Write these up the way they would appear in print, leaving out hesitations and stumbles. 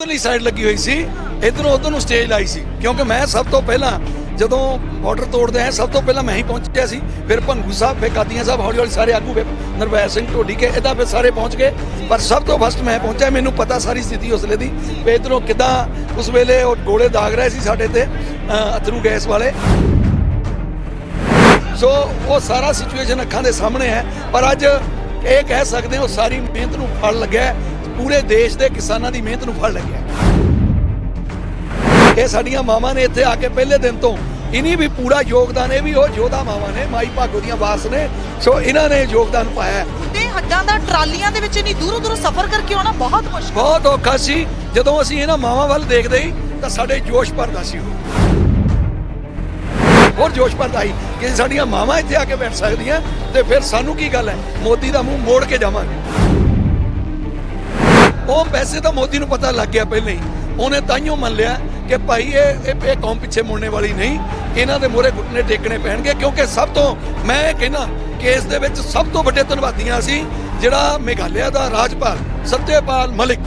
ਉਧਰਲੀ side ਲੱਗੀ ਹੋਈ ਸੀ, ਇਧਰੋਂ ਉਧਰ ਨੂੰ ਸਟੇਜ ਲਾਈ ਸੀ ਕਿਉਂਕਿ ਮੈਂ ਸਭ ਤੋਂ ਪਹਿਲਾਂ ਜਦੋਂ ਬਾਰਡਰ ਤੋੜਦੇ ਆ ਸਭ ਤੋਂ ਪਹਿਲਾਂ ਮੈਂ ਹੀ ਪਹੁੰਚਿਆ ਸੀ। ਫਿਰ ਭੰਗੂ ਸਾਹਿਬ, ਫਿਰ ਕਾਦੀਆਂ ਸਾਹਿਬ, ਹੌਲੀ ਹੌਲੀ ਸਾਰੇ ਆਗੂ, ਨਰਵੈਰ ਸਿੰਘ ਢੋਡੀ ਕੇ ਇਦਾਂ ਫਿਰ ਸਾਰੇ ਪਹੁੰਚ ਗਏ, ਪਰ ਸਭ ਤੋਂ ਫਸਟ ਮੈਂ ਪਹੁੰਚਿਆ। ਮੈਨੂੰ ਪਤਾ ਸਾਰੀ ਸਥਿਤੀ ਉਸ ਵੇਲੇ ਦੀ ਵੀ ਇਧਰੋਂ ਕਿੱਦਾਂ ਉਸ ਵੇਲੇ ਉਹ ਗੋਲੇ ਦਾਗ ਰਹੇ ਸੀ ਸਾਡੇ ਤੇ ਅਥਰੂ ਗੈਸ ਵਾਲੇ। ਸੋ ਉਹ ਸਾਰਾ ਸਿਚੁਏਸ਼ਨ ਅੱਖਾਂ ਦੇ ਸਾਹਮਣੇ ਹੈ, ਪਰ ਅੱਜ ਇਹ ਕਹਿ ਸਕਦੇ ਹਾਂ ਉਹ ਸਾਰੀ ਮਿਹਨਤ ਨੂੰ ਫਲ ਲੱਗਿਆ, ਪੂਰੇ ਦੇਸ਼ ਦੇ ਕਿਸਾਨਾਂ ਦੀ ਮਿਹਨਤ ਨੂੰ ਫਲ ਲੱਗਿਆ। ਇਹ ਸਾਡੀਆਂ ਮਾਵਾਂ ਨੇ ਇੱਥੇ ਆ ਕੇ ਪਹਿਲੇ ਦਿਨ ਤੋਂ ਇਨੀ ਵੀ ਪੂਰਾ ਯੋਗਦਾਨ, ਇਹ ਵੀ ਉਹ ਯੋਧਾ ਮਾਵਾਂ ਨੇ, ਮਾਈ ਭਾਗੋ ਦੀਆਂ ਵਾਰਸ ਨੇ, ਸੋ ਇਹਨਾਂ ਨੇ ਯੋਗਦਾਨ ਪਾਇਆ। ਤੇ ਹੱਡਾਂ ਦਾ ਟਰਾਲੀਆਂ ਦੇ ਵਿੱਚ ਇੰਨੀ ਦੂਰੋਂ ਦੂਰੋਂ ਸਫ਼ਰ ਕਰਕੇ ਆਉਣਾ ਬਹੁਤ ਮੁਸ਼ਕਲ, ਬਹੁਤ ਔਖਾ ਸੀ। ਜਦੋਂ ਅਸੀਂ ਇਹਨਾਂ ਮਾਵਾਂ ਵੱਲ ਦੇਖਦੇ ਹੀ ਤਾਂ ਸਾਡੇ ਜੋਸ਼ ਭਰਦਾ ਸੀ, ਹੋਰ ਜੋਸ਼ ਭਰਦਾ ਸੀ ਕਿ ਸਾਡੀਆਂ ਮਾਵਾਂ ਇੱਥੇ ਆ ਕੇ ਬੈਠ ਸਕਦੀਆਂ ਤੇ ਫਿਰ ਸਾਨੂੰ ਕੀ ਗੱਲ ਹੈ, ਮੋਦੀ ਦਾ ਮੂੰਹ ਮੋੜ ਕੇ ਜਾਵਾਂਗੇ। ਉਹ ਪੈਸੇ ਤਾਂ ਮੋਦੀ ਨੂੰ ਪਤਾ ਲੱਗ ਗਿਆ ਪਹਿਲਾਂ ਹੀ, ਉਹਨੇ ਤਾਈਓ ਮੰਨ ਲਿਆ ਕਿ ਭਾਈ ਇਹ ਕੌਮ ਪਿੱਛੇ ਮੁੜਨੇ ਵਾਲੀ ਨਹੀਂ, ਇਹਨਾਂ ਦੇ ਮੋਹਰੇ ਘੁੱਟਨੇ ਟੇਕਣੇ ਪੈਣਗੇ। ਕਿਉਂਕਿ ਸਭ ਤੋਂ ਮੈਂ ਇਹ ਕਹਿੰਦਾ ਕਿ ਇਸ ਦੇ ਵਿੱਚ ਸਭ ਤੋਂ ਵੱਡੇ ਧੰਨਵਾਦੀਆਂ ਸੀ ਜਿਹੜਾ ਮੇਘਾਲਿਆ ਦਾ ਰਾਜਪਾਲ ਸਤਿਆਪਾਲ ਮਲਿਕ।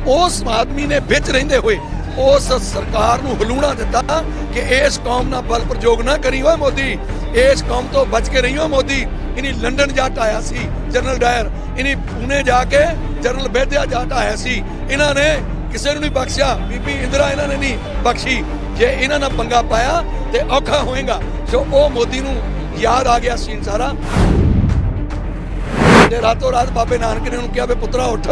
ਉਸ ਆਦਮੀ ਨੇ ਵਿੱਚ ਰਹਿੰਦੇ ਹੋਏ ਉਸ ਸਰਕਾਰ ਨੂੰ ਹਲੂਣਾ ਦਿੱਤਾ ਕਿ ਇਸ ਕੌਮ ਨਾਲ ਬਲ ਪ੍ਰਯੋਗ ਨਾ ਕਰੀ ਓਏ ਮੋਦੀ, ਇਸ ਕੌਮ ਤੋਂ ਬਚ ਕੇ ਰਹੀਓ ਮੋਦੀ। ਇਨੀ ਲੰਡਨ ਜੱਟ ਆਇਆ ਸੀ ਜਨਰਲ ਡਾਇਰ, ਇਨੀ ਪੁਣੇ ਜਾ ਕੇ ਜਨਰਲ ਬੇਦਿਆ ਜੱਟ ਆਇਆ ਸੀ। ਇਹਨਾਂ ਨੇ ਕਿਸੇ ਨੂੰ ਨਹੀਂ ਬਖਸ਼ਿਆ, ਬੀਬੀ ਇੰਦਰਾ ਇਹਨਾਂ ਨੇ ਨਹੀਂ ਬਖਸ਼ੀ। ਜੇ ਇਹਨਾਂ ਨਾਲ ਪੰਗਾ ਪਾਇਆ ਤੇ ਔਖਾ ਹੋਏਗਾ। ਸੋ ਉਹ ਮੋਦੀ ਨੂੰ ਯਾਦ ਆ ਗਿਆ ਸੀਨ ਸਾਰਾ, ਤੇ ਰਾਤੋਂ ਰਾਤ ਬਾਬੇ ਨਾਨਕ ਨੇ ਉਹਨੂੰ ਕਿਹਾ ਵੀ ਪੁੱਤਰਾ ਉੱਠ,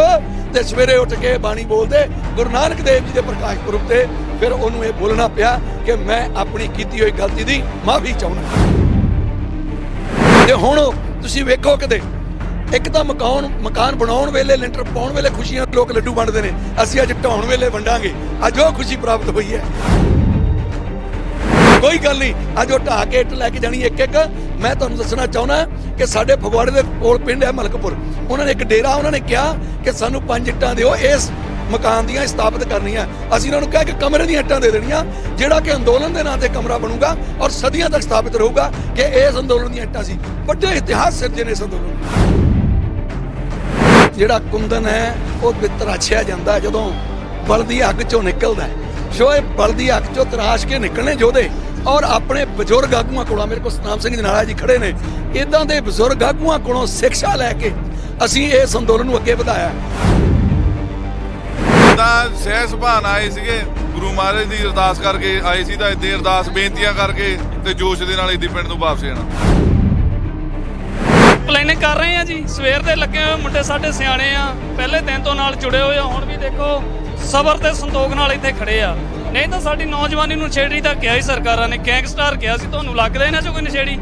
ਤੇ ਸਵੇਰੇ ਉੱਠ ਕੇ ਬਾਣੀ ਬੋਲਦੇ ਗੁਰੂ ਨਾਨਕ ਦੇਵ ਜੀ ਦੇ ਪ੍ਰਕਾਸ਼ ਪੁਰਬ ਤੇ ਫਿਰ ਉਹਨੂੰ ਇਹ ਬੋਲਣਾ ਪਿਆ ਕਿ ਮੈਂ ਆਪਣੀ ਕੀਤੀ ਹੋਈ ਗਲਤੀ ਦੀ ਮਾਫੀ ਚਾਹੁੰਦਾ। ਤੇ ਹੁਣ ਤੁਸੀਂ ਵੇਖੋ ਕਿਤੇ ਇੱਕ ਤਾਂ ਮਕਾਨ ਬਣਾਉਣ ਵੇਲੇ, ਲੈਂਟਰ ਪਾਉਣ ਵੇਲੇ ਖੁਸ਼ੀਆਂ ਲੋਕ ਲੱਡੂ ਵੰਡਦੇ ਨੇ, ਅਸੀਂ ਅੱਜ ਢਾਉਣ ਵੇਲੇ ਵੰਡਾਂਗੇ। ਅੱਜ ਉਹ ਖੁਸ਼ੀ ਪ੍ਰਾਪਤ ਹੋਈ ਹੈ। ਕੋਈ ਗੱਲ ਨਹੀਂ, ਅੱਜ ਉਹ ਢਾਹ ਕੇ ਇੱਟ ਲੈ ਕੇ ਜਾਣੀ ਇੱਕ ਇੱਕ। ਮੈਂ ਤੁਹਾਨੂੰ ਦੱਸਣਾ ਚਾਹੁੰਦਾ ਕਿ ਸਾਡੇ ਫਗਵਾੜੇ ਦੇ ਕੋਲ ਪਿੰਡ ਹੈ ਮਲਕਪੁਰ, ਉਹਨਾਂ ਨੇ ਇੱਕ ਡੇਰਾ, ਉਹਨਾਂ ਨੇ ਕਿਹਾ ਕਿ ਸਾਨੂੰ 5 ਇੱਟਾਂ ਦਿਓ ਇਸ ਮਕਾਨ ਦੀਆਂ ਸਥਾਪਿਤ ਕਰਨੀਆਂ। ਅਸੀਂ ਉਹਨਾਂ ਨੂੰ ਕਿਹਾ ਕਿ ਕਮਰੇ ਦੀਆਂ ਇੱਟਾਂ ਦੇ ਦੇਣੀਆਂ, ਜਿਹੜਾ ਕਿ ਅੰਦੋਲਨ ਦੇ ਨਾਂ ਤੇ ਕਮਰਾ ਬਣੂਗਾ ਔਰ ਸਦੀਆਂ ਤੱਕ ਸਥਾਪਿਤ ਰਹੂਗਾ ਕਿ ਇਸ ਅੰਦੋਲਨ ਦੀਆਂ ਇੱਟਾਂ ਸੀ। ਵੱਡੇ ਇਤਿਹਾਸ ਸਿਰਜੇ ਨੇ ਇਸ ਅੰਦੋਲਨ। ਜਿਹੜਾ ਕੁੰਦਨ ਹੈ ਉਹ ਤਰਾਸ਼ਿਆ ਜਾਂਦਾ ਜਦੋਂ ਬਲਦੀ ਅੱਗ ਚੋਂ ਨਿਕਲਦਾ। ਸੋ ਇਹ ਬਲਦੀ ਅੱਗ ਚੋਂ ਤਰਾਸ਼ ਕੇ ਨਿਕਲਣੇ ਯੋਧੇ, ਔਰ ਆਪਣੇ ਬਜ਼ੁਰਗ ਆਗੂਆਂ ਕੋਲੋਂ, ਮੇਰੇ ਕੋਲ ਸਤਨਾਮ ਸਿੰਘ ਜਨਾਲਾ ਜੀ ਖੜੇ ਨੇ, ਇਦਾਂ ਦੇ ਬਜ਼ੁਰਗ ਆਗੂਆਂ ਕੋਲੋਂ ਸਿੱਖਿਆ ਲੈ ਕੇ ਅਸੀਂ ਇਸ ਅੰਦੋਲਨ ਨੂੰ ਅੱਗੇ ਵਧਾਇਆ। ਤਾਂ ਸਹਿ ਸੁਭਾਨ ਆਏ ਸੀਗੇ, ਗੁਰੂ ਮਹਾਰਾਜ ਦੀ ਅਰਦਾਸ ਕਰਕੇ ਆਏ ਸੀ, ਤਾਂ ਇੱਥੇ ਅਰਦਾਸ ਬੇਨਤੀਆਂ ਕਰਕੇ ਤੇ ਜੋਸ਼ ਦੇ ਨਾਲ ਇੱਥੇ ਪਿੰਡ ਨੂੰ ਵਾਪਸ ਜਾਣਾ। ਪਲੈਨਿੰਗ ਕਰ ਰਹੇ ਆ ਜੀ, ਸਵੇਰ ਦੇ ਲੱਗੇ ਹੋਏ ਮੁੰਡੇ ਸਾਡੇ ਸਿਆਣੇ ਆ, ਪਹਿਲੇ ਦਿਨ ਤੋਂ ਨਾਲ ਜੁੜੇ ਹੋਏ ਆ। ਹੁਣ ਵੀ ਦੇਖੋ ਸਬਰ ਤੇ ਸੰਤੋਖ ਨਾਲ ਇੱਥੇ ਖੜੇ ਆ, ਨਹੀਂ ਤਾਂ ਸਾਡੀ ਨੌਜਵਾਨੀ ਨੂੰ ਨਸ਼ੇੜੀ ਤਾਂ ਕਿਹਾ ਹੀ ਸਰਕਾਰਾਂ ਨੇ, ਗੈਂਗਸਟਰ ਕਿਹਾ ਸੀ। ਤੁਹਾਨੂੰ ਲੱਗਦਾ ਇਹਨਾਂ 'ਚੋਂ ਕੋਈ ਨਸ਼ੇੜੀ?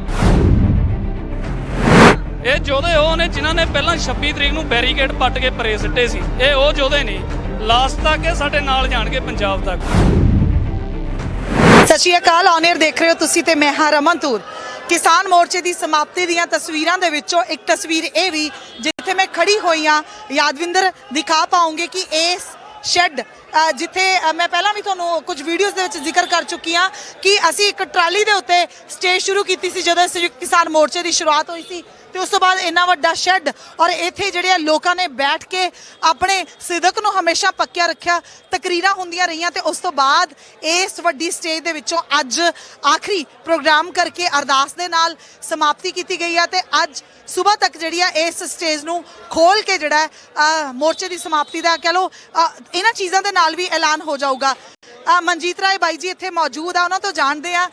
ਇਹ ਯੋਧੇ ਉਹ ਨੇ ਜਿਨ੍ਹਾਂ ਨੇ ਪਹਿਲਾਂ 26 ਤਰੀਕ ਨੂੰ ਬੈਰੀਕੇਡ ਪੱਟ ਕੇ ਪਰੇ ਸਿੱਟੇ ਸੀ। ਇਹ ਉਹ ਯੋਧੇ ਨੇ, ਲਾਸਟ ਤੱਕ ਇਹ ਸਾਡੇ ਨਾਲ ਜਾਣਗੇ, ਪੰਜਾਬ ਤੱਕ। ਸਤਿ ਸ਼੍ਰੀ ਅਕਾਲ, ਔਨ 에ਅਰ ਦੇਖ ਰਹੇ ਹੋ ਤੁਸੀਂ ਤੇ ਮੈਂ ਹਾਂ ਰਮਨ ਤੂਰ। ਕਿਸਾਨ ਮੋਰਚੇ ਦੀ ਸਮਾਪਤੀ ਦੀਆਂ ਤਸਵੀਰਾਂ ਦੇ ਵਿੱਚੋਂ ਇੱਕ ਤਸਵੀਰ ਇਹ ਵੀ ਜਿੱਥੇ ਮੈਂ ਖੜੀ ਹੋਈ ਹਾਂ, ਯਾਦਵਿੰਦਰ ਦਿਖਾ ਪਾਉਂਗੇ ਕਿ ਇਸ ਸ਼ੈੱਡ ਜਿੱਥੇ ਮੈਂ ਪਹਿਲਾਂ ਵੀ ਤੁਹਾਨੂੰ ਕੁਝ ਵੀਡੀਓਜ਼ ਦੇ ਵਿੱਚ ਜ਼ਿਕਰ ਕਰ ਚੁੱਕੀ ਹਾਂ ਕਿ ਅਸੀਂ ਇੱਕ ਟਰਾਲੀ ਦੇ ਉੱਤੇ ਸਟੇਜ ਸ਼ੁਰੂ ਕੀਤੀ ਸੀ ਜਦੋਂ ਸੰਯੁਕਤ ਕਿਸਾਨ ਮੋਰਚੇ ਦੀ ਸ਼ੁਰੂਆਤ ਹੋਈ ਸੀ, ਤੇ ਉਸ ਤੋਂ ਬਾਅਦ ਇੰਨਾ ਵੱਡਾ ਸ਼ੈੱਡ, ਔਰ ਇੱਥੇ ਜਿਹੜੇ ਲੋਕਾਂ ਨੇ ਬੈਠ ਕੇ ਆਪਣੇ ਸਿਦਕ ਨੂੰ ਹਮੇਸ਼ਾ ਪੱਕਿਆ ਰੱਖਿਆ, ਤਕਰੀਰਾਂ ਹੁੰਦੀਆਂ ਰਹੀਆਂ, ਤੇ ਉਸ ਤੋਂ ਬਾਅਦ ਇਸ ਵੱਡੀ ਸਟੇਜ ਦੇ ਵਿੱਚੋਂ ਅੱਜ ਆਖਰੀ ਪ੍ਰੋਗਰਾਮ ਕਰਕੇ ਅਰਦਾਸ ਦੇ ਨਾਲ ਸਮਾਪਤੀ ਕੀਤੀ ਗਈ ਹੈ। ਤੇ ਅੱਜ ਸੁਬਾਹ ਤੱਕ ਜਿਹੜੀ ਆ ਇਸ ਸਟੇਜ ਨੂੰ ਖੋਲ ਕੇ ਜਿਹੜਾ ਮੋਰਚੇ ਦੀ ਸਮਾਪਤੀ ਦਾ ਕਹਿ ਲਓ ਇਹਨਾਂ ਚੀਜ਼ਾਂ ਦੇ ਨਾਲ ਵੀ ਐਲਾਨ ਹੋ ਜਾਊਗਾ। ਮਨਜੀਤ ਰਾਏ ਬਾਈ ਜੀ ਇੱਥੇ ਮੌਜੂਦ ਆ, ਉਹਨਾਂ ਤੋਂ ਜਾਣਦੇ ਆ।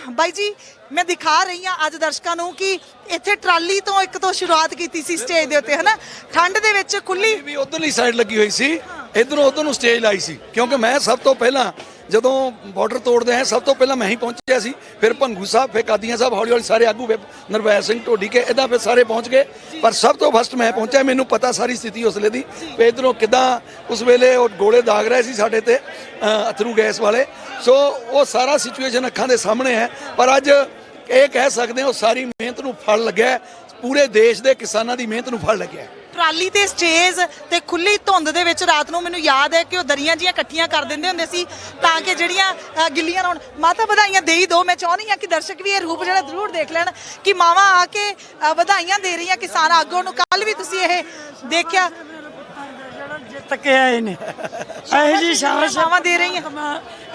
ਬਾਈ ਜੀ, ਮੈਂ ਦਿਖਾ ਰਹੀ ਹਾਂ ਅੱਜ ਦਰਸ਼ਕਾਂ ਨੂੰ ਕਿ ਇੱਥੇ ਟਰਾਲੀ ਤੋਂ ਇੱਕ ਤੋਂ ਸ਼ੁਰੂਆਤ ਕੀਤੀ ਸੀ ਸਟੇਜ ਦੇ ਉੱਤੇ, ਹਨਾ, ਠੰਡ ਦੇ ਵਿੱਚ ਖੁੱਲੀ ਵੀ ਉਧਰਲੀ ਸਾਈਡ ਲੱਗੀ ਹੋਈ ਸੀ, ਇਧਰੋਂ ਉਧਰ ਨੂੰ ਸਟੇਜ ਲਾਈ ਸੀ ਕਿਉਂਕਿ ਮੈਂ ਸਭ ਤੋਂ ਪਹਿਲਾਂ ਜਦੋਂ ਬਾਰਡਰ ਤੋੜਦੇ ਆ ਸਭ ਤੋਂ ਪਹਿਲਾਂ ਮੈਂ ਹੀ ਪਹੁੰਚਿਆ ਸੀ। ਫਿਰ ਭੰਗੂ ਸਾਹਿਬ, ਫਿਰ ਕਾਦੀਆਂ ਸਾਹਿਬ, ਹੌਲੀ ਹੌਲੀ ਸਾਰੇ ਆਗੂ, ਨਰਵੈਰ ਸਿੰਘ ਢੋਡੀ ਕੇ ਇਦਾਂ ਫਿਰ ਸਾਰੇ ਪਹੁੰਚ ਗਏ, ਪਰ ਸਭ ਤੋਂ ਫਸਟ ਮੈਂ ਪਹੁੰਚਿਆ। ਮੈਨੂੰ ਪਤਾ ਸਾਰੀ ਸਥਿਤੀ ਉਸ ਵੇਲੇ ਦੀ ਵੀ ਇੱਧਰੋਂ ਕਿੱਦਾਂ ਉਸ ਵੇਲੇ ਉਹ ਗੋਲੇ ਦਾਗ ਰਹੇ ਸੀ ਸਾਡੇ ਤੇ ਅਥਰੂ ਗੈਸ ਵਾਲੇ। ਸੋ ਉਹ ਸਾਰਾ ਸਿਚੁਏਸ਼ਨ ਅੱਖਾਂ ਦੇ ਸਾਹਮਣੇ ਹੈ, ਪਰ ਅੱਜ ਇਹ ਕਹਿ ਸਕਦੇ ਹਾਂ ਉਹ ਸਾਰੀ ਮਿਹਨਤ ਨੂੰ ਫਲ ਲੱਗਿਆ, ਪੂਰੇ ਦੇਸ਼ ਦੇ ਕਿਸਾਨਾਂ ਦੀ ਮਿਹਨਤ ਨੂੰ ਫਲ ਲੱਗਿਆ। ਟਰਾਲੀ ਤੇ ਸਟੇਜ ਤੇ ਖੁੱਲੀ ਧੁੰਦ ਦੇ ਵਿੱਚ ਰਾਤ ਨੂੰ ਮੈਨੂੰ ਯਾਦ ਹੈ ਕਿ ਉਹ ਦਰੀਆਂ ਜੀਆਂ ਇਕੱਠੀਆਂ ਕਰ ਦਿੰਦੇ ਹੁੰਦੇ ਸੀ ਤਾਂ ਕਿ ਜਿਹੜੀਆਂ ਗਿੱਲੀਆਂ ਹੋਣ। ਮਾਤਾ ਵਧਾਈਆਂ ਦੇ ਹੀ ਦੋ, ਮੈਂ ਚਾਹੁੰਦੀ ਹਾਂ ਕਿ ਦਰਸ਼ਕ ਵੀ ਇਹ ਰੂਪ ਜਿਹੜਾ ਜ਼ਰੂਰ ਦੇਖ ਲੈਣ ਕਿ ਮਾਵਾਂ ਆ ਕੇ ਵਧਾਈਆਂ ਦੇ ਰਹੀਆਂ ਕਿਸਾਨ ਆਗੂਆਂ ਨੂੰ। ਕੱਲ ਵੀ ਤੁਸੀਂ ਇਹ ਦੇਖਿਆ ਜਿੱਤ ਕੇ ਆਏ ਨੇ। ਇਹੋ ਜਿਹੀ ਸ਼ਾਬਾਸ਼ ਮਾਵਾਂ ਦੇ ਰਹੀਆਂ।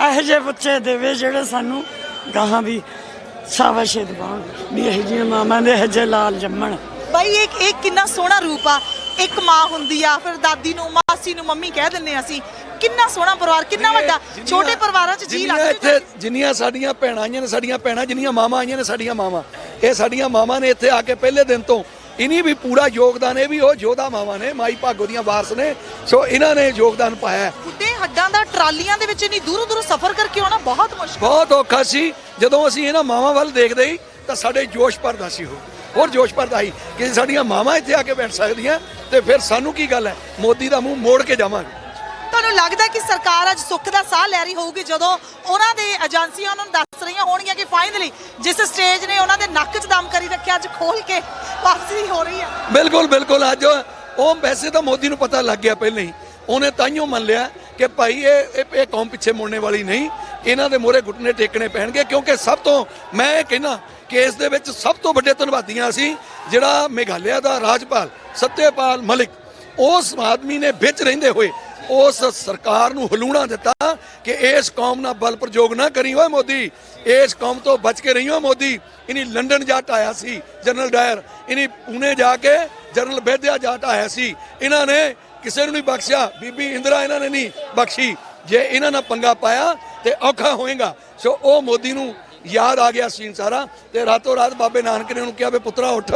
ਇਹੋ ਜਿਹੇ ਬੱਚੇ ਦੇਵੇ ਜਿਹੜੇ ਸਾਨੂੰ ਗਾਹਾਂ ਵੀ ਸ਼ਾਬਾਸ਼ ਦਿਵਾਉਣ ਵੀ ਇਹੋ ਜਿਹੀਆਂ ਮਾਵਾਂ ਦੇ ਇਹੋ ਜਿਹੇ ਲਾਲ ਜੰਮਣ। ਬਾਈ ਇਹ ਕਿੰਨਾ ਸੋਹਣਾ ਰੂਪ ਆ। ਇੱਕ ਮਾਂ ਹੁੰਦੀ ਆ, ਫਿਰ ਦਾਦੀ ਨੂੰ, ਮਾਸੀ ਨੂੰ ਮੰਮੀ ਕਹਿ ਦਿੰਦੇ ਅਸੀਂ। ਕਿੰਨਾ ਸੋਹਣਾ ਪਰਿਵਾਰ, ਕਿੰਨਾ ਵੱਡਾ। ਛੋਟੇ ਪਰਿਵਾਰਾਂ 'ਚ ਜੀ ਲੱਗਦਾ। ਇੱਥੇ ਜਿੰਨੀਆਂ ਸਾਡੀਆਂ ਭੈਣਾਂ ਆਈਆਂ ਨੇ, ਸਾਡੀਆਂ ਭੈਣਾਂ, ਜਿੰਨੀਆਂ ਮਾਵਾਂ ਆਈਆਂ ਨੇ ਸਾਡੀਆਂ ਮਾਵਾਂ, ਇਹ ਸਾਡੀਆਂ ਮਾਵਾਂ ਨੇ ਇੱਥੇ ਆ ਕੇ ਪਹਿਲੇ ਦਿਨ ਤੋਂ ਇਨੀ ਵੀ ਪੂਰਾ ਯੋਗਦਾਨ। ਇਹ ਵੀ ਉਹ ਯੋਧਾ ਮਾਵਾਂ ਨੇ, ਮਾਈ ਭਾਗੋ ਦੀਆਂ ਵਾਰਸ ਨੇ, ਸੋ ਇਹਨਾਂ ਨੇ ਯੋਗਦਾਨ ਪਾਇਆ। ਬੁੱਢੇ ਹੱਡਾਂ ਦਾ ਟਰਾਲੀਆਂ ਦੇ ਵਿੱਚ ਇੰਨੀ ਦੂਰੋਂ ਦੂਰੋਂ ਸਫ਼ਰ ਕਰਕੇ ਆਉਣਾ ਬਹੁਤ ਮੁਸ਼ਕਲ, ਬਹੁਤ ਔਖਾ ਸੀ। ਜਦੋਂ ਅਸੀਂ ਇਹਨਾਂ ਮਾਵਾਂ ਵੱਲ ਦੇਖਦੇ ਹੀ ਤਾਂ ਸਾਡੇ ਜੋਸ਼ ਭਰਦਾ ਸੀ, ਹੋਰ ਜੋਸ਼ ਭਰਦਾ ਸੀ ਕਿ ਸਾਡੀਆਂ ਮਾਵਾਂ ਇੱਥੇ ਆ ਕੇ ਬੈਠ ਸਕਦੀਆਂ ਤੇ ਫਿਰ ਸਾਨੂੰ ਕੀ ਗੱਲ ਹੈ, ਮੋਦੀ ਦਾ ਮੂੰਹ ਮੋੜ ਕੇ ਜਾਵਾਂਗੇ। ਤੁਹਾਨੂੰ ਲੱਗਦਾ ਕਿ ਸਰਕਾਰ ਅੱਜ ਸੁੱਖ ਦਾ ਸਾਹ ਲੈ ਰਹੀ ਹੋਊਗੀ ਜਦੋਂ ਉਹਨਾਂ ਦੇ ਏਜੰਸੀਆਂ ਉਹਨਾਂ ਨੂੰ ਦੱਸ ਰਹੀਆਂ ਹੋਣਗੀਆਂ ਕਿ ਫਾਈਨਲੀ ਜਿਸ ਸਟੇਜ ਨੇ ਉਹਨਾਂ ਦੇ ਨੱਕ 'ਚ ਦਮ ਕਰੀ ਰੱਖਿਆ, ਅੱਜ ਖੋਲ ਕੇ ਵਾਪਸੀ ਹੋ ਰਹੀ ਹੈ? ਬਿਲਕੁਲ ਬਿਲਕੁਲ। ਅੱਜ ਉਹ ਵੈਸੇ ਤਾਂ ਮੋਦੀ ਨੂੰ ਪਤਾ ਲੱਗ ਗਿਆ ਪਹਿਲਾਂ ਹੀ, ਉਹਨੇ ਤਾਈਓ ਮੰਨ ਲਿਆ ਕਿ ਭਾਈ ਇਹ ਕੌਮ ਪਿੱਛੇ ਮੁੜਨੇ ਵਾਲੀ ਨਹੀਂ, ਇਹਨਾਂ ਦੇ ਮੋਹਰੇ ਘੁੱਟਨੇ ਟੇਕਣੇ ਪੈਣਗੇ। ਕਿਉਂਕਿ ਸਭ ਤੋਂ ਮੈਂ ਇਹ ਕਹਿੰਦਾ ਕਿ ਇਸ ਦੇ ਵਿੱਚ ਸਭ ਤੋਂ ਵੱਡੇ ਧੰਨਵਾਦੀਆਂ ਸੀ ਜਿਹੜਾ ਮੇਘਾਲਿਆ ਦਾ ਰਾਜਪਾਲ ਸੱਤਿਆਪਾਲ ਮਲਿਕ। ਉਸ ਆਦਮੀ ਨੇ ਵਿੱਚ ਰਹਿੰਦੇ ਹੋਏ ਉਸ ਸਰਕਾਰ ਨੂੰ ਹਲੂਣਾ ਦਿੱਤਾ ਕਿ ਇਸ ਕੌਮ ਨਾਲ ਬਲ ਪ੍ਰਯੋਗ ਨਾ ਕਰੀ ਓਏ ਮੋਦੀ, ਇਸ ਕੌਮ ਤੋਂ ਬਚ ਕੇ ਰਹੀਓ ਮੋਦੀ। ਇਨੀ ਲੰਡਨ ਜਾ ਆਇਆ ਸੀ ਜਨਰਲ ਡਾਇਰ, ਇਨੀ ਪੂਨੇ ਜਾ ਕੇ ਜਨਰਲ ਬੇਦਿਆ ਜਾ ਆਇਆ ਸੀ। ਇਹਨਾਂ ਨੇ ਕਿਸੇ ਨੂੰ ਨਹੀਂ ਬਖਸ਼ਿਆ, ਬੀਬੀ ਇੰਦਰਾ ਇਹਨਾਂ ਨੇ ਨਹੀਂ ਬਖਸ਼ੀ। ਜੇ ਇਹਨਾਂ ਨਾਲ ਪੰਗਾ ਪਾਇਆ ਤੇ ਔਖਾ ਹੋਏਗਾ। ਸੋ ਉਹ ਮੋਦੀ ਨੂੰ ਯਾਦ ਆ ਗਿਆ ਸੀਨ ਸਾਰਾ, ਤੇ ਰਾਤੋਂ ਰਾਤ ਬਾਬੇ ਨਾਨਕ ਨੇ ਉਹਨੂੰ ਕਿਹਾ ਵੀ ਪੁੱਤਰਾ ਉੱਠ,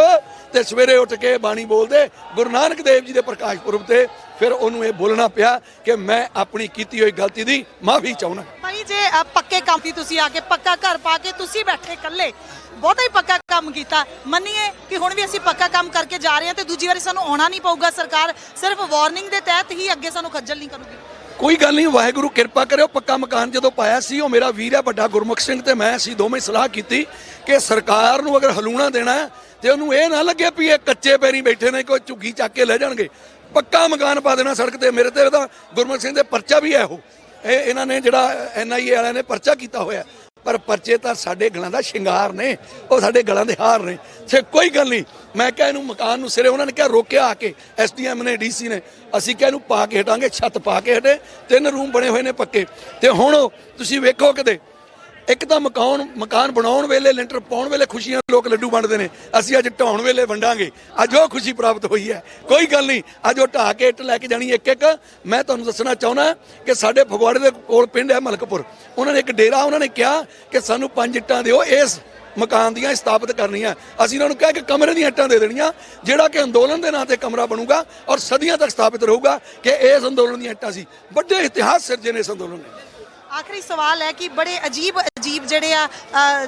ਤੇ ਸਵੇਰੇ ਉੱਠ ਕੇ ਬਾਣੀ ਬੋਲਦੇ ਗੁਰੂ ਨਾਨਕ ਦੇਵ ਜੀ ਦੇ ਪ੍ਰਕਾਸ਼ ਪੁਰਬ ਤੇ ਫਿਰ ਉਹਨੂੰ ਇਹ ਬੋਲਣਾ ਪਿਆ ਕਿ ਮੈਂ ਆਪਣੀ ਕੀਤੀ ਹੋਈ ਗਲਤੀ ਦੀ ਮਾਫੀ ਚਾਹੁੰਦਾ। ਭਾਈ ਜੇ ਪੱਕੇ ਕੰਮ ਦੀ ਤੁਸੀਂ ਆ ਕੇ ਪੱਕਾ ਘਰ ਪਾ ਕੇ ਤੁਸੀਂ ਬੈਠੇ ਇਕੱਲੇ, ਬਹੁਤਾ ਹੀ ਪੱਕਾ ਕੰਮ ਕੀਤਾ, ਮੰਨੀਏ ਕਿ ਹੁਣ ਵੀ ਅਸੀਂ ਪੱਕਾ ਕੰਮ ਕਰਕੇ ਜਾ ਰਹੇ ਹਾਂ ਤੇ ਦੂਜੀ ਵਾਰੀ ਸਾਨੂੰ ਆਉਣਾ ਨਹੀਂ ਪਊਗਾ। ਸਰਕਾਰ ਸਿਰਫ ਵਾਰਨਿੰਗ ਦੇ ਤਹਿਤ ਹੀ ਅੱਗੇ ਸਾਨੂੰ ਖੱਜਲ ਨਹੀਂ ਕਰੂਗੀ। ਕੋਈ ਗੱਲ ਨਹੀਂ, ਵਾਹਿਗੁਰੂ ਕਿਰਪਾ ਕਰਿਓ। ਪੱਕਾ ਮਕਾਨ ਜਦੋਂ ਪਾਇਆ ਸੀ, ਉਹ ਮੇਰਾ ਵੀਰ ਹੈ ਵੱਡਾ ਗੁਰਮੁਖ ਸਿੰਘ ਤੇ ਮੈਂ ਅਸੀਂ ਦੋਵੇਂ ਸਲਾਹ ਕੀਤੀ ਕਿ ਸਰਕਾਰ ਨੂੰ ਅਗਰ ਹਲੂਣਾ ਦੇਣਾ ਤੇ ਉਹਨੂੰ ਇਹ ਨਾ ਲੱਗੇ ਵੀ ਇਹ ਕੱਚੇ ਪੈਰੀ ਬੈਠੇ ਨੇ, ਕੋਈ ਝੁੱਗੀ ਚੱਕ ਕੇ ਲੈ ਜਾਣਗੇ। ਪੱਕਾ ਮਕਾਨ ਪਾ ਦੇਣਾ ਸੜਕ ਤੇ। ਮੇਰੇ ਤੇ ਤਾਂ ਗੁਰਮੁਖ ਸਿੰਘ ਦੇ ਪਰਚਾ ਵੀ ਹੈ, ਉਹ ਇਹਨਾਂ ਨੇ ਜਿਹੜਾ NIA ਵਾਲਿਆਂ ਨੇ ਪਰਚਾ ਕੀਤਾ ਹੋਇਆ, ਪਰ ਪਰਚੇ ਤਾਂ ਸਾਡੇ ਗਲਾਂ ਦਾ ਸ਼ਿੰਗਾਰ ਨੇ, ਉਹ ਸਾਡੇ ਗਲਾਂ ਦੇ ਹਾਰ ਨੇ। ਤੇ ਕੋਈ ਗੱਲ ਨਹੀਂ, ਮੈਂ ਕਿਹਾ ਇਹਨੂੰ ਮਕਾਨ ਨੂੰ ਸਿਰੇ, ਉਹਨਾਂ ਨੇ ਕਿਹਾ ਰੋਕਿਆ ਆ ਕੇ SDM ਨੇ, DC ਨੇ, ਅਸੀਂ ਕਿਹਾ ਇਹਨੂੰ ਪਾ ਕੇ ਹਟਾਂਗੇ। ਛੱਤ ਪਾ ਕੇ ਹਟੇ, 3 ਰੂਮ ਬਣੇ ਹੋਏ ਨੇ ਪੱਕੇ। ਤੇ ਹੁਣ ਤੁਸੀਂ ਵੇਖੋ ਕਿਤੇ ਇੱਕ ਤਾਂ ਮਕਾਨ ਬਣਾਉਣ ਵੇਲੇ, ਲੈਂਟਰ ਪਾਉਣ ਵੇਲੇ ਖੁਸ਼ੀਆਂ ਲੋਕ ਲੱਡੂ ਵੰਡਦੇ ਨੇ, ਅਸੀਂ ਅੱਜ ਢਾਉਣ ਵੇਲੇ ਵੰਡਾਂਗੇ। ਅੱਜ ਉਹ ਖੁਸ਼ੀ ਪ੍ਰਾਪਤ ਹੋਈ ਹੈ। ਕੋਈ ਗੱਲ ਨਹੀਂ, ਅੱਜ ਉਹ ਢਾਹ ਕੇ ਇੱਟ ਲੈ ਕੇ ਜਾਣੀ ਇੱਕ ਇੱਕ। ਮੈਂ ਤੁਹਾਨੂੰ ਦੱਸਣਾ ਚਾਹੁੰਦਾ ਕਿ ਸਾਡੇ ਫਗਵਾੜੇ ਦੇ ਕੋਲ ਪਿੰਡ ਹੈ ਮਲਕਪੁਰ, ਉਹਨਾਂ ਨੇ ਇੱਕ ਡੇਰਾ, ਉਹਨਾਂ ਨੇ ਕਿਹਾ ਕਿ ਸਾਨੂੰ 5 ਇੱਟਾਂ ਦਿਓ ਇਸ ਮਕਾਨ ਦੀਆਂ ਸਥਾਪਿਤ ਕਰਨੀਆਂ। ਅਸੀਂ ਉਹਨਾਂ ਨੂੰ ਕਿਹਾ ਕਿ ਕਮਰੇ ਦੀਆਂ ਇੱਟਾਂ ਦੇ ਦੇਣੀਆਂ, ਜਿਹੜਾ ਕਿ ਅੰਦੋਲਨ ਦੇ ਨਾਂ ਤੇ ਕਮਰਾ ਬਣੂਗਾ ਔਰ ਸਦੀਆਂ ਤੱਕ ਸਥਾਪਿਤ ਰਹੂਗਾ ਕਿ ਇਸ ਅੰਦੋਲਨ ਦੀਆਂ ਇੱਟਾਂ ਸੀ। ਵੱਡੇ ਇਤਿਹਾਸ ਸਿਰਜੇ ਨੇ ਇਸ ਅੰਦੋਲਨ ਨੇ। ਆਖਰੀ ਸਵਾਲ ਹੈ ਕਿ ਬੜੇ ਅਜੀਬ ਜਿਹੜੇ ਆ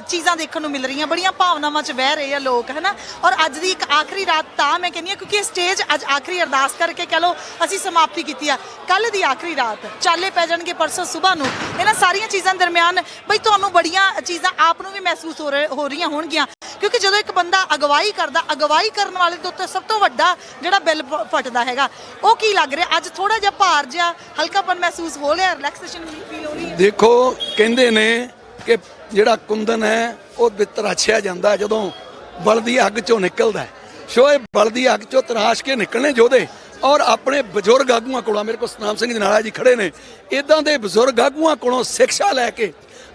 ਚੀਜ਼ਾਂ ਦੇਖਣ ਨੂੰ ਮਿਲ ਰਹੀਆਂ, ਬੜੀਆਂ ਭਾਵਨਾਵਾਂ 'ਚ ਵਹਿ ਰਹੇ ਆ ਲੋਕ, ਹੈ ਨਾ। ਔਰ ਅੱਜ ਦੀ ਇੱਕ ਆਖਰੀ ਰਾਤ ਤਾਂ ਮੈਂ ਕਹਿੰਦੀ ਹਾਂ ਕਿਉਂਕਿ ਸਟੇਜ ਅੱਜ ਆਖਰੀ ਅਰਦਾਸ ਕਰਕੇ ਕਹਿ ਲਓ ਅਸੀਂ ਸਮਾਪਤੀ ਕੀਤੀ ਆ। ਕੱਲ ਦੀ ਆਖਰੀ ਰਾਤ, ਚਾਲੇ ਪੈ ਜਾਣਗੇ ਪਰਸੋਂ ਸਵੇਰ ਨੂੰ। ਇਹਨਾਂ ਸਾਰੀਆਂ ਚੀਜ਼ਾਂ ਦਰਮਿਆਨ ਬਈ ਤੁਹਾਨੂੰ ਬੜੀਆਂ ਚੀਜ਼ਾਂ ਆਪ ਨੂੰ ਵੀ ਮਹਿਸੂਸ ਹੋ ਰਹੀਆਂ ਹੋਣਗੀਆਂ, ਕਿਉਂਕਿ ਜਦੋਂ ਇੱਕ ਬੰਦਾ ਅਗਵਾਈ ਕਰਦਾ, ਅਗਵਾਈ ਕਰਨ ਵਾਲੇ ਦੇ ਉੱਤੇ ਸਭ ਤੋਂ ਵੱਡਾ ਜਿਹੜਾ ਬਿੱਲ ਫਟਦਾ ਹੈਗਾ, ਉਹ ਕੀ ਲੱਗ ਰਿਹਾ ਅੱਜ? ਥੋੜਾ ਜਿਹਾ ਭਾਰ ਜਿਹਾ, ਹਲਕਾਪਨ ਮਹਿਸੂਸ ਹੋ ਰਿਹਾ, ਰਿਲੈਕਸੇਸ਼ਨ ਫੀਲ ਹੋ ਰਹੀ ਹੈ? ਦੇਖੋ ਕਹਿੰਦੇ ਨੇ ਕਿ ਜਿਹੜਾ ਕੁੰਦਨ ਹੈ ਉਹ ਤਰਾਸ਼ਿਆ ਜਾਂਦਾ ਜਦੋਂ ਬਲਦੀ ਅੱਗ ਚੋਂ ਨਿਕਲਦਾ। ਸੋ ਇਹ ਬਲਦੀ ਅੱਗ ਚੋਂ ਤਰਾਸ਼ ਕੇ ਨਿਕਲਣੇ ਯੋਧੇ ਔਰ ਆਪਣੇ ਬਜ਼ੁਰਗ ਆਗੂਆਂ ਕੋਲੋਂ, ਮੇਰੇ ਕੋਲ ਸਤਨਾਮ ਸਿੰਘ ਜਨਾਲਾ ਜੀ ਖੜੇ ਨੇ, ਇਦਾਂ ਦੇ ਬਜ਼ੁਰਗ ਆਗੂਆਂ ਕੋਲੋਂ ਸਿੱਖਿਆ ਲੈ ਕੇ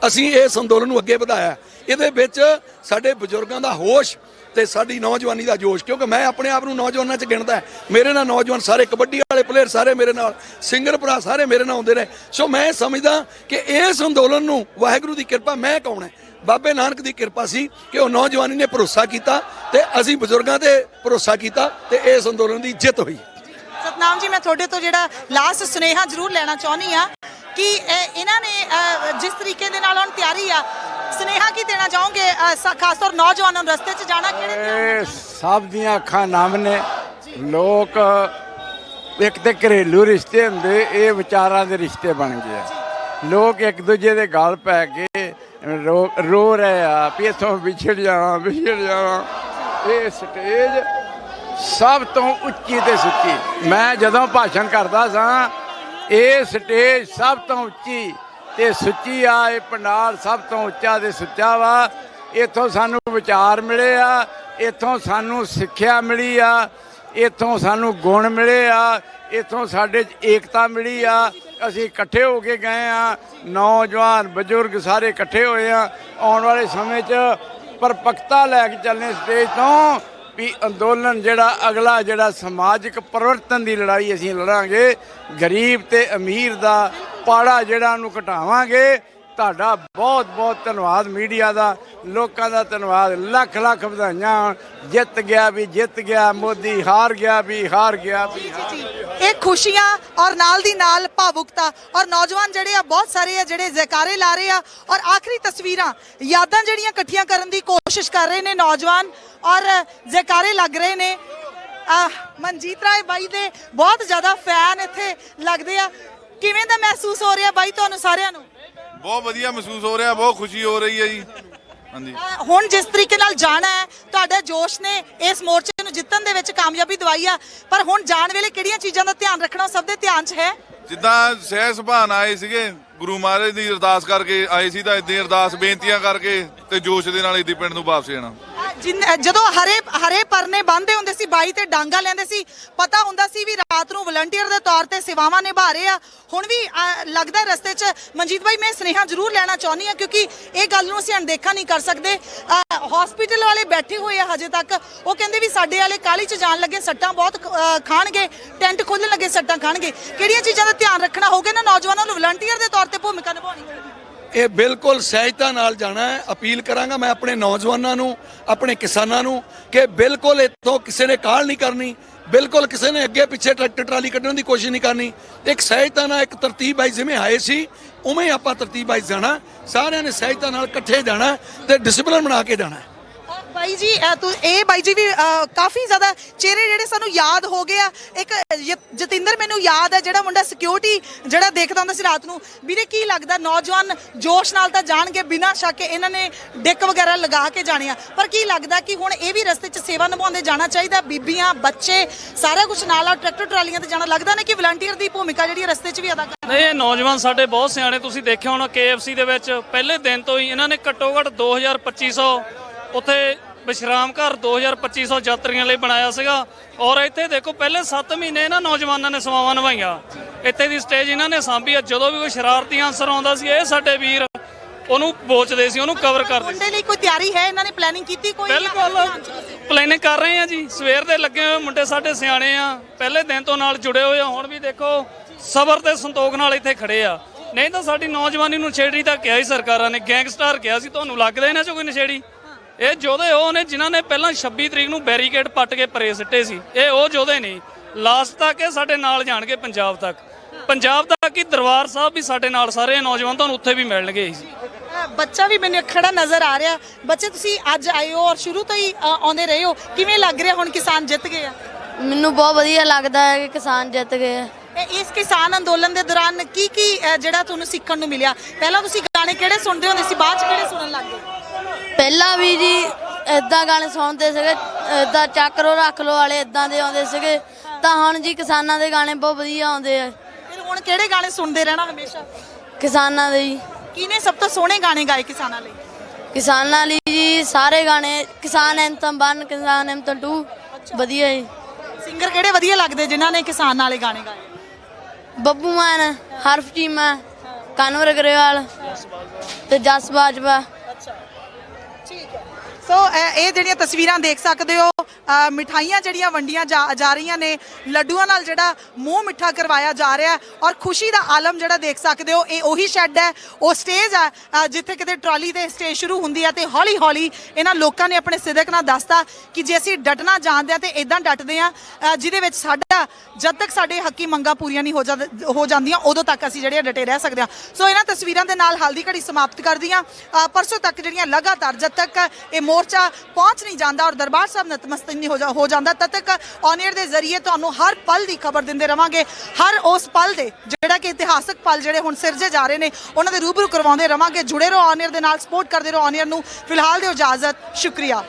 ਅਸੀਂ ਇਸ ਅੰਦੋਲਨ ਨੂੰ ਅੱਗੇ ਵਧਾਇਆ। ਇਹਦੇ ਵਿੱਚ ਸਾਡੇ ਬਜ਼ੁਰਗਾਂ ਦਾ ਹੋਸ਼ ਤੇ ਸਾਡੀ ਨੌਜਵਾਨੀ ਦਾ ਜੋਸ਼, ਕਿਉਂਕਿ ਮੈਂ ਆਪਣੇ ਆਪ ਨੂੰ ਨੌਜਵਾਨਾਂ 'ਚ ਗਿਣਦਾ। ਮੇਰੇ ਨਾਲ ਨੌਜਵਾਨ ਸਾਰੇ, ਕਬੱਡੀ ਵਾਲੇ ਪਲੇਅਰ ਸਾਰੇ ਮੇਰੇ ਨਾਲ, ਸਿੰਗਰ ਭਰਾ ਸਾਰੇ ਮੇਰੇ ਨਾਲ ਆਉਂਦੇ ਨੇ। ਸੋ ਮੈਂ ਸਮਝਦਾ ਕਿ ਇਸ ਅੰਦੋਲਨ ਨੂੰ ਵਾਹਿਗੁਰੂ ਦੀ ਕਿਰਪਾ, ਮੈਂ ਕੌਣ ਹੈ, ਬਾਬੇ ਨਾਨਕ ਦੀ ਕਿਰਪਾ ਸੀ ਕਿ ਉਹ ਨੌਜਵਾਨੀ ਨੇ ਭਰੋਸਾ ਕੀਤਾ ਤੇ ਅਸੀਂ ਬਜ਼ੁਰਗਾਂ ਤੇ ਭਰੋਸਾ ਕੀਤਾ ਤੇ ਇਸ ਅੰਦੋਲਨ ਦੀ ਜਿੱਤ ਹੋਈ। ਸਤਨਾਮ ਜੀ, ਮੈਂ ਤੁਹਾਡੇ ਤੋਂ ਜਿਹੜਾ ਲਾਸਟ ਸੁਨੇਹਾ ਜ਼ਰੂਰ ਲੈਣਾ ਚਾਹੁੰਦੀ ਆ ਕਿ ਇਹਨਾਂ ਨੇ ਜਿਸ ਤਰੀਕੇ ਦੇ ਨਾਲ ਹੁਣ ਤਿਆਰੀ ਆ, ਸੁਨੇਹਾ ਕੀ ਦੇਣਾ ਚਾਹੋਗੇ ਖਾਸ ਤੌਰ ਨੌਜਵਾਨਾਂ ਨੂੰ? ਰਸਤੇ 'ਚ ਜਾਣਾ ਕਿਹੜੇ? ਸਭ ਦੀਆਂ ਅੱਖਾਂ ਨਮ ਨੇ। ਲੋਕ ਇੱਕ ਤੇ ਘਰੇਲੂ ਰਿਸ਼ਤੇ ਹੁੰਦੇ, ਇਹ ਵਿਚਾਰਾਂ ਦੇ ਰਿਸ਼ਤੇ ਬਣ ਗਏ ਆ। ਲੋਕ ਇੱਕ ਦੂਜੇ ਦੇ ਗਲ ਪੈ ਕੇ ਰੋ ਰਹੇ ਆ ਵੀ ਇੱਥੋਂ ਵਿਛੜ ਜਾਣਾ। ਇਹ ਸਟੇਜ ਸਭ ਤੋਂ ਉੱਚੀ ਤੇ ਸੁੱਚੀ। ਮੈਂ ਜਦੋਂ ਭਾਸ਼ਣ ਕਰਦਾ ਸਾਂ, ਇਹ ਸਟੇਜ ਸਭ ਤੋਂ ਉੱਚੀ ਤੇ ਸੁੱਚੀ ਆ, ਇਹ ਪੰਡਾਲ ਸਭ ਤੋਂ ਉੱਚਾ ਤੇ ਸੁੱਚਾ ਵਾ। ਇੱਥੋਂ ਸਾਨੂੰ ਵਿਚਾਰ ਮਿਲੇ ਆ, ਇੱਥੋਂ ਸਾਨੂੰ ਸਿੱਖਿਆ ਮਿਲੀ ਆ, ਇੱਥੋਂ ਸਾਨੂੰ ਗੁਣ ਮਿਲੇ ਆ, ਇੱਥੋਂ ਸਾਡੇ 'ਚ ਏਕਤਾ ਮਿਲੀ ਆ। ਅਸੀਂ ਇਕੱਠੇ ਹੋ ਕੇ ਗਏ ਆ, ਨੌਜਵਾਨ ਬਜ਼ੁਰਗ ਸਾਰੇ ਇਕੱਠੇ ਹੋਏ ਆ। ਆਉਣ ਵਾਲੇ ਸਮੇਂ 'ਚ ਪਰਪੱਕਤਾ ਲੈ ਕੇ ਚੱਲਣੇ ਸਟੇਜ ਤੋਂ ਵੀ ਅੰਦੋਲਨ ਜਿਹੜਾ ਅਗਲਾ ਜਿਹੜਾ ਸਮਾਜਿਕ ਪਰਿਵਰਤਨ ਦੀ ਲੜਾਈ ਅਸੀਂ ਲੜਾਂਗੇ। ਗਰੀਬ ਤੇ ਅਮੀਰ ਦਾ ਪਾੜਾ ਜਿਹੜਾ ਉਹਨੂੰ ਘਟਾਵਾਂਗੇ। ਤੁਹਾਡਾ ਬਹੁਤ ਬਹੁਤ ਧੰਨਵਾਦ ਮੀਡੀਆ ਦਾ, ਲੋਕਾਂ ਦਾ ਧੰਨਵਾਦ, ਲੱਖ ਲੱਖ ਵਧਾਈਆਂ। ਜਿੱਤ ਗਿਆ ਵੀ ਜਿੱਤ ਗਿਆ, ਮੋਦੀ ਹਾਰ ਗਿਆ ਵੀ ਹਾਰ ਗਿਆ ਵੀ। ਇਹ ਖੁਸ਼ੀਆਂ ਔਰ ਨਾਲ ਦੀ ਨਾਲ ਭਾਵੁਕਤਾ ਔਰ ਨੌਜਵਾਨ ਜਿਹੜੇ ਆ ਬਹੁਤ ਸਾਰੇ ਆ ਜਿਹੜੇ ਜ਼ੈਕਾਰੇ ਲਾ ਰਹੇ ਆ ਔਰ ਆਖਰੀ ਤਸਵੀਰਾਂ ਯਾਦਾਂ ਜਿਹੜੀਆਂ ਇਕੱਠੀਆਂ ਕਰਨ ਦੀ ਕੋਸ਼ਿਸ਼ ਕਰ ਰਹੇ ਨੇ ਨੌਜਵਾਨ ਔਰ ਜ਼ੈਕਾਰੇ ਲੱਗ ਰਹੇ ਨੇ। ਮਨਜੀਤ ਰਾਏ ਬਾਈ ਦੇ ਬਹੁਤ ਜ਼ਿਆਦਾ ਫੈਨ ਇੱਥੇ ਲੱਗਦੇ ਆ। ਕਿਵੇਂ ਦਾ ਮਹਿਸੂਸ ਹੋ ਰਿਹਾ ਬਾਈ ਤੁਹਾਨੂੰ ਸਾਰਿਆਂ ਨੂੰ? ਬਹੁਤ ਵਧੀਆ ਮਹਿਸੂਸ ਹੋ ਰਿਹਾ, ਬਹੁਤ ਖੁਸ਼ੀ ਹੋ ਰਹੀ ਹੈ ਜੀ। ਹਾਂਜੀ, ਹੁਣ ਜਿਸ ਤਰੀਕੇ ਨਾਲ ਜਾਣਾ ਹੈ, ਤੁਹਾਡੇ ਜੋਸ਼ ਨੇ ਇਸ ਮੋਰਚੇ ਨੂੰ ਜਿੱਤਣ ਦੇ ਵਿੱਚ ਕਾਮਯਾਬੀ ਦਵਾਈ ਆ, ਪਰ ਹੁਣ ਜਾਣ ਵੇਲੇ ਕਿਹੜੀਆਂ ਚੀਜ਼ਾਂ ਦਾ ਧਿਆਨ ਰੱਖਣਾ ਸਭ ਦੇ ਧਿਆਨ 'ਚ ਹੈ? ਜਿੱਦਾਂ ਸਹਿ ਸੁਭਾਨ ਆਏ ਸੀਗੇ, ਗੁਰੂ ਮਹਾਰਾਜ ਦੀ ਅਰਦਾਸ ਕਰਕੇ ਆਏ ਸੀ, ਤਾਂ ਇਦਾਂ ਅਰਦਾਸ ਬੇਨਤੀਆਂ ਕਰਕੇ ਤੇ ਜੋਸ਼ ਦੇ ਨਾਲ ਇੱਦੀ ਪਿੰਡ ਨੂੰ ਵਾਪਸ ਜਾਣਾ। ਜਦੋਂ ਹਰੇ ਪਰਨੇ ਬੰਨ੍ਹਦੇ ਹੁੰਦੇ ਸੀ, ਬਾਈ ਤੇ ਡਾਂਗਾ ਲੈਂਦੇ ਸੀ, ਪਤਾ ਹੁੰਦਾ ਸੀ ਵੀ ਰਾਤ ਨੂੰ ਵਲੰਟੀਅਰ ਦੇ ਤੌਰ ਤੇ ਸੇਵਾਵਾਂ ਨਿਭਾ ਰਹੇ ਆ। ਹੁਣ ਵੀ ਲੱਗਦਾ ਰਸਤੇ 'ਚ। ਮਨਜੀਤ ਬਾਈ, ਮੈਂ ਸੁਨੇਹਾ ਜ਼ਰੂਰ ਲੈਣਾ ਚਾਹੁੰਦੀ ਹਾਂ ਕਿਉਂਕਿ ਇਹ ਗੱਲ ਨੂੰ ਅਸੀਂ ਅਣਦੇਖਾ ਨਹੀਂ ਕਰ ਸਕਦੇ। ਹਸਪੀਟਲ ਵਾਲੇ ਬੈਠੇ ਹੋਏ ਆ ਹਜੇ ਤੱਕ, ਉਹ ਕਹਿੰਦੇ ਵੀ ਸਾਡੇ ਵਾਲੇ ਕਾਹਲੀ 'ਚ ਜਾਣ ਲੱਗੇ ਸੱਟਾਂ ਬਹੁਤ ਖਾਣਗੇ, ਟੈਂਟ ਖੋਲ੍ਹਣ ਲੱਗੇ ਸੱਟਾਂ ਖਾਣਗੇ। ਕਿਹੜੀਆਂ ਚੀਜ਼ਾਂ ਦਾ ਧਿਆਨ ਰੱਖਣਾ ਹੋਊਗਾ ਨਾ ਨੌਜਵਾਨਾਂ ਨੂੰ ਵਲੰਟੀਅਰ ਦੇ ਤੌਰ ਤੇ ਭੂਮਿਕਾ ਨਿਭਾਉਣੀ? ਇਹ ਬਿਲਕੁਲ ਸਹਿਜਤਾ ਨਾਲ ਜਾਣਾ ਹੈ। ਅਪੀਲ ਕਰਾਂਗਾ ਮੈਂ ਆਪਣੇ ਨੌਜਵਾਨਾਂ ਨੂੰ, ਆਪਣੇ ਕਿਸਾਨਾਂ ਨੂੰ ਕਿ ਬਿਲਕੁਲ ਇੱਥੋਂ ਕਿਸੇ ਨੇ ਕਾਹਲ ਨਹੀਂ ਕਰਨੀ, ਬਿਲਕੁਲ ਕਿਸੇ ਨੇ ਅੱਗੇ ਪਿੱਛੇ ਟਰੈਕਟਰ ਟਰਾਲੀ ਕੱਢਣ ਦੀ ਕੋਸ਼ਿਸ਼ ਨਹੀਂ ਕਰਨੀ। ਇੱਕ ਸਹਿਜਤਾ ਨਾਲ, ਇੱਕ ਤਰਤੀਬ ਵਾਈਜ਼ ਜਿਵੇਂ ਆਏ ਸੀ ਉਵੇਂ ਆਪਾਂ ਤਰਤੀਬ ਵਾਈਜ਼ ਜਾਣਾ। ਸਾਰਿਆਂ ਨੇ ਸਹਿਜਤਾ ਨਾਲ ਇਕੱਠੇ ਜਾਣਾ ਤੇ ਡਿਸਪਲਿਨ ਬਣਾ ਕੇ ਜਾਣਾ। ਬਾਈ ਜੀ ਬਾਈ ਜੀ ਵੀ ਕਾਫੀ ਜ਼ਿਆਦਾ ਚਿਹਰੇ ਜਿਹੜੇ ਸਾਨੂੰ ਯਾਦ ਹੋ ਗਏ ਆ। ਇੱਕ ਜਤਿੰਦਰ ਮੈਨੂੰ ਯਾਦ ਹੈ, ਜਿਹੜਾ ਮੁੰਡਾ ਸਿਕਿਉਰਿਟੀ ਜਿਹੜਾ ਦੇਖਦਾ ਹੁੰਦਾ ਸੀ ਰਾਤ ਨੂੰ। ਵੀਰੇ ਕੀ ਲੱਗਦਾ, ਨੌਜਵਾਨ ਜੋਸ਼ ਨਾਲ ਤਾਂ ਜਾਣਗੇ, ਬਿਨਾਂ ਸ਼ੱਕ ਇਹਨਾਂ ਨੇ ਡਿੱਕ ਵਗੈਰਾ ਲਗਾ ਕੇ ਜਾਣੇ ਆ, ਪਰ ਕੀ ਲੱਗਦਾ ਕਿ ਹੁਣ ਇਹ ਵੀ ਰਸਤੇ 'ਚ ਸੇਵਾ ਨਿਭਾਉਂਦੇ ਜਾਣਾ ਚਾਹੀਦਾ? ਬੀਬੀਆਂ, ਬੱਚੇ, ਸਾਰਾ ਕੁਝ ਨਾਲ ਆ, ਟਰੈਕਟਰ ਟਰਾਲੀਆਂ ਤੇ ਜਾਣਾ। ਲੱਗਦਾ ਨਾ ਕਿ ਵਲੰਟੀਅਰ ਦੀ ਭੂਮਿਕਾ ਜਿਹੜੀ ਰਸਤੇ 'ਚ ਵੀ ਅਦਾ ਕਰ? ਨਹੀਂ, ਇਹ ਨੌਜਵਾਨ ਸਾਡੇ ਬਹੁਤ ਸਿਆਣੇ। ਤੁਸੀਂ ਦੇਖਿਆ ਹੋਣਾ KFC ਦੇ ਵਿੱਚ ਪਹਿਲੇ ਦਿਨ ਤੋਂ ਹੀ ਇਹਨਾਂ ਨੇ ਘੱਟੋ ਘੱਟ 2200-2500 ਉੱਥੇ ਵਿਸ਼ਰਾਮ ਘਰ 2200-2500 ਯਾਤਰੀਆਂ ਲਈ ਬਣਾਇਆ ਸੀਗਾ। ਔਰ ਇੱਥੇ ਦੇਖੋ ਪਹਿਲੇ 7 ਮਹੀਨੇ ਇਹਨਾਂ ਨੌਜਵਾਨਾਂ ਨੇ ਸੇਵਾਵਾਂ ਨਿਭਾਈਆਂ। ਇੱਥੇ ਦੀ ਸਟੇਜ ਇਹਨਾਂ ਨੇ ਸਾਂਭੀ ਆ। ਜਦੋਂ ਵੀ ਕੋਈ ਸ਼ਰਾਰਤੀ ਆਨਸਰ ਆਉਂਦਾ ਸੀ, ਇਹ ਸਾਡੇ ਵੀਰ ਉਹਨੂੰ ਬੋਚਦੇ ਸੀ, ਉਹਨੂੰ ਕਵਰ ਕਰਦੇ ਸੀ। ਮੁੰਡੇ ਲਈ ਕੋਈ ਤਿਆਰੀ ਹੈ? ਇਹਨਾਂ ਨੇ ਪਲੈਨਿੰਗ ਕੀਤੀ ਕੋਈ? ਬਿਲਕੁਲ ਪਲੈਨਿੰਗ ਕਰ ਰਹੇ ਆ ਜੀ। ਸਵੇਰ ਦੇ ਲੱਗੇ ਹੋਏ ਮੁੰਡੇ ਸਾਡੇ ਸਿਆਣੇ ਆ, ਪਹਿਲੇ ਦਿਨ ਤੋਂ ਨਾਲ ਜੁੜੇ ਹੋਏ ਆ। ਹੁਣ ਵੀ ਦੇਖੋ ਸਬਰ ਤੇ ਸੰਤੋਖ ਨਾਲ ਇੱਥੇ ਖੜੇ ਆ। ਨਹੀਂ ਤਾਂ ਸਾਡੀ ਨੌਜਵਾਨੀ ਨੂੰ ਨਸ਼ੇੜੀ ਤਾਂ ਕਿਹਾ ਹੀ ਸਰਕਾਰਾਂ ਨੇ, ਗੈਂਗਸਟਰ ਕਿਹਾ ਸੀ। ਤੁਹਾਨੂੰ ਲੱਗਦਾ ਇਹਨਾਂ 'ਚ ਕੋਈ ਨਸ਼ੇੜੀ? ਇਹ ਯੋਧੇ ਉਹ ਨੇ ਜਿਨ੍ਹਾਂ ਨੇ ਪਹਿਲਾਂ 26 ਤਰੀਕ ਨੂੰ ਬੈਰੀਕੇਡ ਪੱਟ ਕੇ ਪਰੇ ਸਿੱਟੇ ਸੀ। ਇਹ ਉਹ ਯੋਧੇ ਨਹੀਂ। ਲਾਸਟ ਤੱਕ ਇਹ ਸਾਡੇ ਨਾਲ ਜਾਣਗੇ, ਪੰਜਾਬ ਤੱਕ ਕਿ ਦਰਬਾਰ ਸਾਹਿਬ ਵੀ ਸਾਡੇ ਨਾਲ ਸਾਰੇ ਨੌਜਵਾਨ ਤੁਹਾਨੂੰ ਉੱਥੇ ਵੀ ਮਿਲਣਗੇ। ਬੱਚਾ ਵੀ ਮੈਨੂੰ ਖੜਾ ਨਜ਼ਰ ਆ ਰਿਹਾ। ਬੱਚੇ ਤੁਸੀਂ ਅੱਜ ਆਏ ਹੋ ਔਰ ਸ਼ੁਰੂ ਤੋਂ ਹੀ ਆਉਂਦੇ ਰਹੇ ਹੋ, ਕਿਵੇਂ ਲੱਗ ਰਿਹਾ ਹੁਣ ਕਿਸਾਨ ਜਿੱਤ ਗਏ ਆ? ਮੈਨੂੰ ਬਹੁਤ ਵਧੀਆ ਲੱਗਦਾ ਹੈ ਕਿ ਕਿਸਾਨ ਜਿੱਤ ਗਏ ਆ। ਇਸ ਕਿਸਾਨ ਅੰਦੋਲਨ ਦੇ ਦੌਰਾਨ ਕੀ ਜਿਹੜਾ ਤੁਹਾਨੂੰ ਸਿੱਖਣ ਨੂੰ ਮਿਲਿਆ? ਪਹਿਲਾਂ ਤੁਸੀਂ ਗਾਣੇ ਕਿਹੜੇ ਸੁਣਦੇ ਹੁੰਦੇ ਸੀ, ਬਾਅਦ 'ਚ ਕਿਹੜੇ ਸੁਣਨ ਲੱਗ ਗਏ? ਪਹਿਲਾਂ ਵੀ ਜੀ ਇਦਾਂ ਗਾਣੇ ਸੁਣਦੇ ਸੀਗੇ, ਇਦਾਂ ਚੱਕਰੋ ਰੱਖ ਲੋ ਵਾਲੇ ਇਦਾਂ ਦੇ ਆਉਂਦੇ ਸੀਗੇ। ਤਾਂ ਹੁਣ ਜੀ ਕਿਸਾਨਾਂ ਦੇ ਗਾਣੇ ਬਹੁਤ ਵਧੀਆ ਆਉਂਦੇ ਆ। ਫਿਰ ਹੁਣ ਕਿਹੜੇ ਗਾਣੇ ਸੁਣਦੇ ਰਹਿਣਾ ਹਮੇਸ਼ਾ? ਕਿਸਾਨਾਂ ਦੇ ਜੀ। ਕਿਹਨੇ ਸਭ ਤੋਂ ਸੋਹਣੇ ਗਾਣੇ ਗਾਏ ਕਿਸਾਨਾਂ ਲਈ? ਕਿਸਾਨਾਂ ਲਈ ਜੀ ਸਾਰੇ ਗਾਣੇ, ਕਿਸਾਨ ਐਂਥਮ 1, ਕਿਸਾਨ ਐਂਥਮ 2 ਵਧੀਆ ਜੀ। ਸਿੰਗਰ ਕਿਹੜੇ ਵਧੀਆ ਲੱਗਦੇ ਜਿਨ੍ਹਾਂ ਨੇ ਕਿਸਾਨ ਵਾਲੇ ਗਾਣੇ ਗਾਏ? ਬੱਬੂ ਮਾਨ, ਹਰਫ ਚੀਮਾ, ਕਨਵਰ ਗਰੇਵਾਲ ਤੇ ਜਸ ਬਾਜਵਾ। ਠੀਕ ਹੈ। ਸੋ ਇਹ ਜਿਹੜੀਆਂ ਤਸਵੀਰਾਂ ਦੇਖ ਸਕਦੇ ਹੋ, ਮਿਠਾਈਆਂ ਜਿਹੜੀਆਂ ਵੰਡੀਆਂ ਜਾ ਰਹੀਆਂ ਨੇ, ਲੱਡੂਆਂ ਨਾਲ ਜਿਹੜਾ ਮੂੰਹ ਮਿੱਠਾ ਕਰਵਾਇਆ ਜਾ ਰਿਹਾ ਔਰ ਖੁਸ਼ੀ ਦਾ ਆਲਮ ਜਿਹੜਾ ਦੇਖ ਸਕਦੇ ਹੋ। ਇਹ ਉਹੀ ਸ਼ੈੱਡ ਹੈ, ਉਹ ਸਟੇਜ ਹੈ ਜਿੱਥੇ ਕਿਤੇ ਟਰਾਲੀ ਤੇ ਸਟੇਜ ਸ਼ੁਰੂ ਹੁੰਦੀ ਹੈ ਤੇ ਹੌਲੀ ਹੌਲੀ ਇਹਨਾਂ ਲੋਕਾਂ ਨੇ ਆਪਣੇ ਸਿਦਕ ਨਾਲ ਦੱਸਤਾ ਕਿ ਜੇ ਅਸੀਂ ਡਟਣਾ ਜਾਣਦੇ ਹਾਂ ਤੇ ਇਦਾਂ ਡਟਦੇ ਹਾਂ, ਜਿਹਦੇ ਵਿੱਚ ਸਾਡਾ ਜਦ ਤੱਕ ਸਾਡੇ ਹੱਕੀ ਮੰਗਾਂ ਪੂਰੀਆਂ ਨਹੀਂ ਹੋ ਜਾਂਦੀਆਂ ਉਦੋਂ ਤੱਕ ਅਸੀਂ ਜਿਹੜੇ ਡਟੇ ਰਹਿ ਸਕਦੇ ਹਾਂ। ਸੋ ਇਹਨਾਂ ਤਸਵੀਰਾਂ ਦੇ ਨਾਲ ਹਲਦੀ ਘੜੀ ਸਮਾਪਤ ਕਰਦੀ ਹਾਂ। ਪਰਸੋਂ ਤੱਕ ਜਿਹੜੀਆਂ ਲਗਾਤਾਰ ਜਦ ਤੱਕ ਇਹ ਮੋਰਚਾ ਪਹੁੰਚ ਨਹੀਂ ਜਾਂਦਾ ਔਰ ਦਰਬਾਰ ਸਾਹਿਬ ਨਤਮਸਤਕ ਨਹੀਂ ਹੋ ਜਾਂਦਾ, ਤਦ ਤੱਕ ਔਨ 에ਅਰ ਦੇ ਜ਼ਰੀਏ ਤੁਹਾਨੂੰ ਹਰ ਪਲ ਦੀ ਖਬਰ ਦਿੰਦੇ ਰਵਾਂਗੇ। ਹਰ ਉਸ ਪਲ ਦੇ ਜਿਹੜਾ ਕਿ ਇਤਿਹਾਸਕ ਪਲ ਜਿਹੜੇ ਹੁਣ ਸਿਰਜੇ ਜਾ ਰਹੇ ਨੇ ਉਹਨਾਂ ਦੇ ਰੂਬਰੂ ਕਰਵਾਉਂਦੇ ਰਵਾਂਗੇ। ਜੁੜੇ ਰਹੋ ਔਨ 에ਅਰ ਦੇ ਨਾਲ, ਸਪੋਰਟ ਕਰਦੇ ਰਹੋ ਔਨ 에ਅਰ ਨੂੰ। ਫਿਲਹਾਲ ਦਿਓ ਇਜਾਜ਼ਤ, ਸ਼ੁਕਰੀਆ।